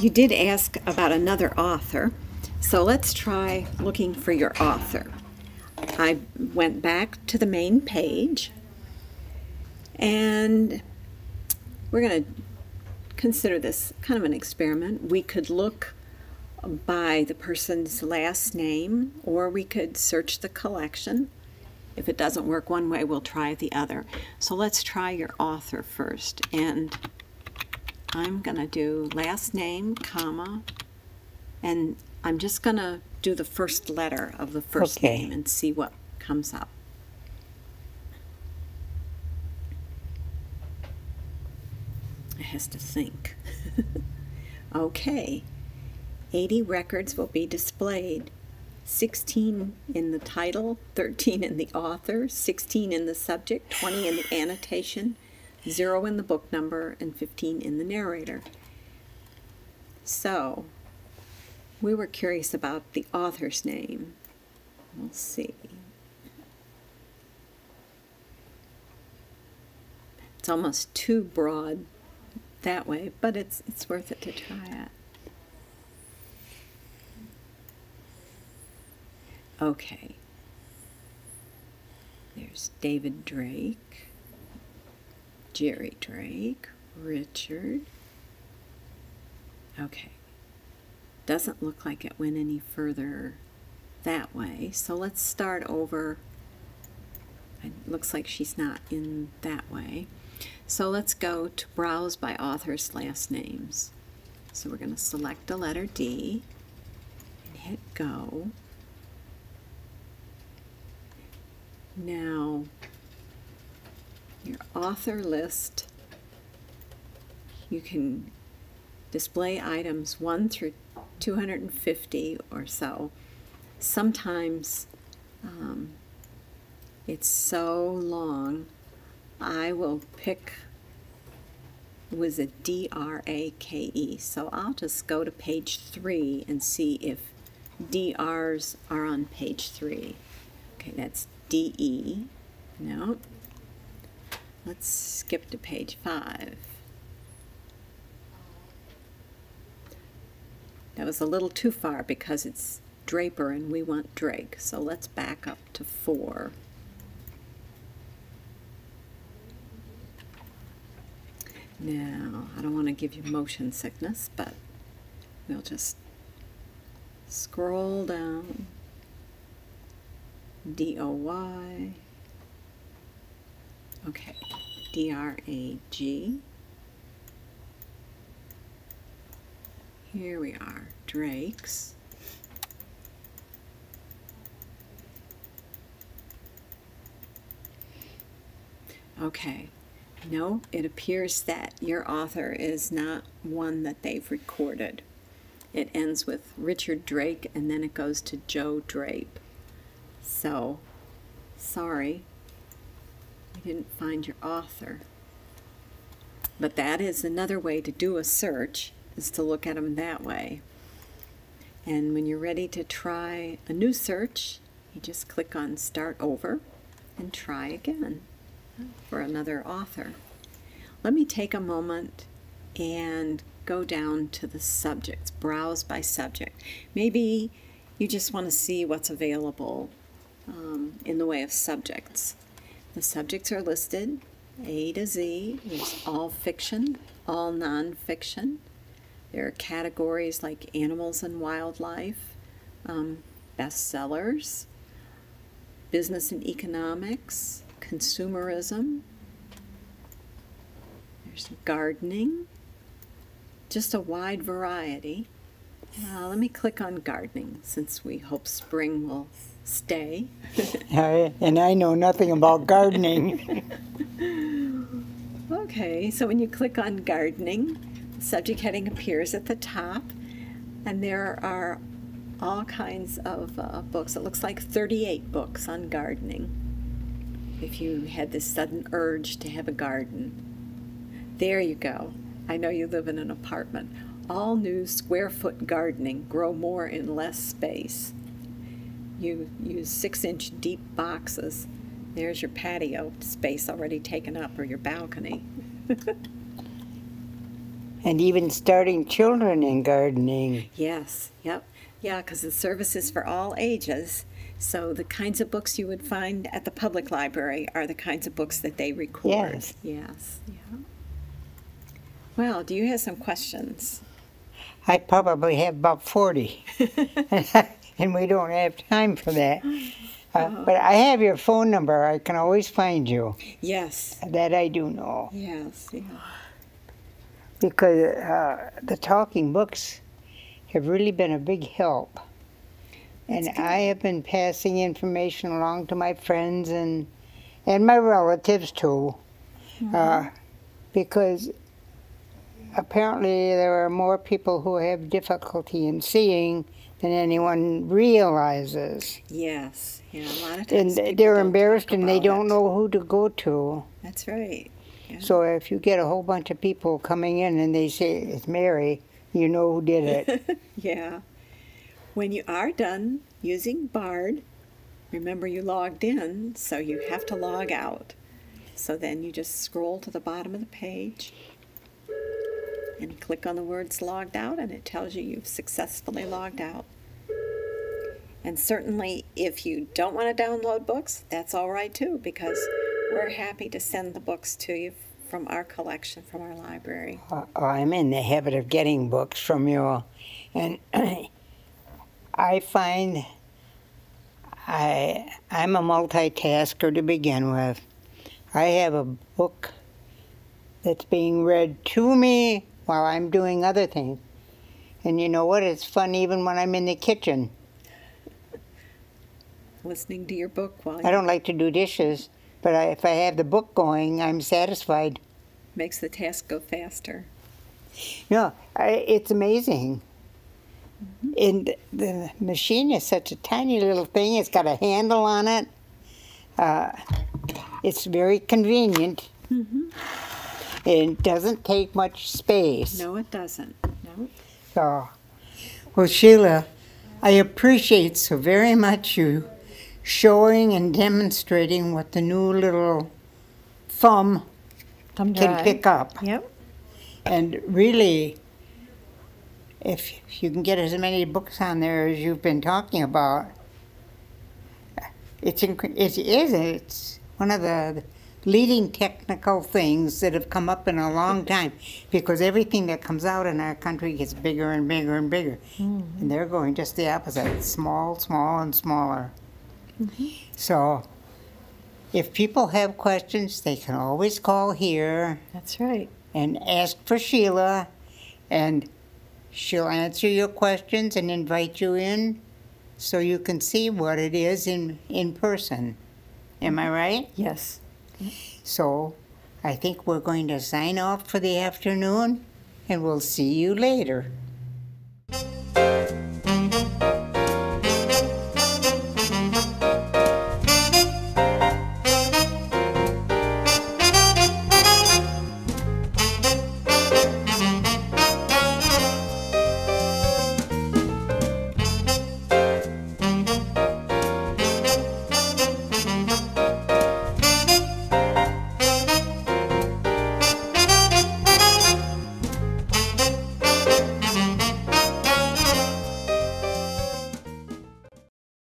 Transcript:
You did ask about another author, so let's try looking for your author. I went back to the main page, and we're going to consider this kind of an experiment. We could look by the person's last name, or we could search the collection. If it doesn't work one way, we'll try the other. So let's try your author first, and I'm going to do last name, comma, and I'm just going to do the first letter of the first name and see what comes up. It has to think. Okay. 80 records will be displayed. 16 in the title, 13 in the author, 16 in the subject, 20 in the annotation, 0 in the book number, and 15 in the narrator. So, we were curious about the author's name. We'll see. It's almost too broad that way, but it's worth it to try it. Okay. There's David Drake, Jerry Drake, Richard. Okay. Doesn't look like it went any further that way, so let's start over. It looks like she's not in that way. So let's go to Browse by Author's Last Names. So we're going to select the letter D and hit Go. Now, your author list, you can display items 1 through 250 or so. Sometimes it's so long, I will pick, it was a D-R-A-K-E, so I'll just go to page 3 and see if DRs are on page 3. Okay, that's D-E. No. Let's skip to page 5. That was a little too far because it's Draper and we want Drake. So let's back up to 4. Now, I don't want to give you motion sickness, but we'll just scroll down. D-O-Y. Okay, D-R-A-G. Here we are, Drake's. Okay, no, it appears that your author is not one that they've recorded. It ends with Richard Drake and then it goes to Joe Drape. So, sorry, we didn't find your author. But that is another way to do a search, is to look at them that way. And when you're ready to try a new search, you just click on Start Over and try again for another author. Let me take a moment and go down to the subjects, browse by subject. Maybe you just want to see what's available in the way of subjects. The subjects are listed A to Z. There's all fiction, all nonfiction. There are categories like animals and wildlife, bestsellers, business and economics, consumerism. There's gardening, just a wide variety. Let me click on gardening since we hope spring will stay. And I know nothing about gardening. Okay, so when you click on gardening, the subject heading appears at the top, and there are all kinds of books. It looks like 38 books on gardening. If you had this sudden urge to have a garden. There you go. I know you live in an apartment. All new square foot gardening, grow more in less space. You use 6-inch deep boxes. There's your patio space already taken up, or your balcony. And even starting children in gardening. Yes, yep. Yeah, because the service is for all ages. So the kinds of books you would find at the public library are the kinds of books that they record. Yes. Yes, yeah. Well, do you have some questions? I probably have about 40. And we don't have time for that. But I have your phone number. I can always find you. Yes. That I do know. Yes, yeah. Because the talking books have really been a big help. And I have been passing information along to my friends and my relatives too. Because apparently there are more people who have difficulty in seeing than anyone realizes. Yes, yeah, a lot of times And they're don't embarrassed talk and they about don't it. know who to go to. That's right. Yeah. So if you get a whole bunch of people coming in and they say, it's Mary, you know who did it. Yeah. When you are done using Bard, remember you logged in, so you have to log out. So then you just scroll to the bottom of the page and click on the words logged out, and it tells you you've successfully logged out. And certainly if you don't want to download books, that's all right too, because we're happy to send the books to you from our collection, from our library. I'm in the habit of getting books from you, and I find I'm a multitasker to begin with. I have a book that's being read to me while I'm doing other things. And you know what? It's fun even when I'm in the kitchen. Listening to your book while I don't like to do dishes, but if I have the book going, I'm satisfied. makes the task go faster. No, it's amazing. And the machine is such a tiny little thing. It's got a handle on it. It's very convenient. It doesn't take much space. No, it doesn't. No. So, well, Sheila, I appreciate so very much you showing and demonstrating what the new little thumb can pick up. Yep. And really, if you can get as many books on there as you've been talking about, it's one of the leading technical things that have come up in a long time, because everything that comes out in our country gets bigger and bigger and bigger. And they're going just the opposite, small, small, and smaller. So if people have questions, they can always call here That's right. and ask for Sheila, and she'll answer your questions and invite you in so you can see what it is in person. Am I right? Yes. So I think we're going to sign off for the afternoon, and we'll see you later.